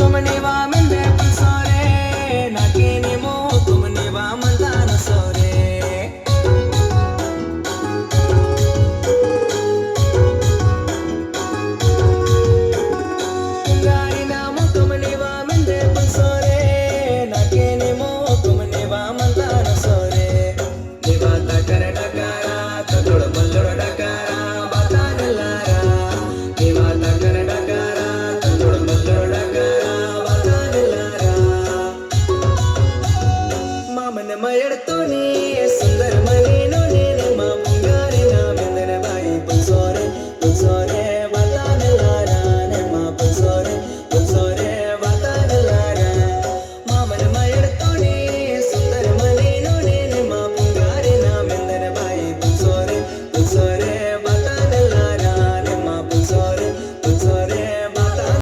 तुमने वामंदे पुसोरे नाकेनेमो तुमने वामंदान सोरे गारी नामो तुमने वामंदे पुसोरे नाकेनेमो तुमने वामंदान सोरे देवाता कर डकारा तोड़ मल्लोड़ डकारा बातान लारा देवाता कर डकारा तोड़ मल्लोड़ डकारा बातान लारा मामन मयड़ तोनी सुंदर मय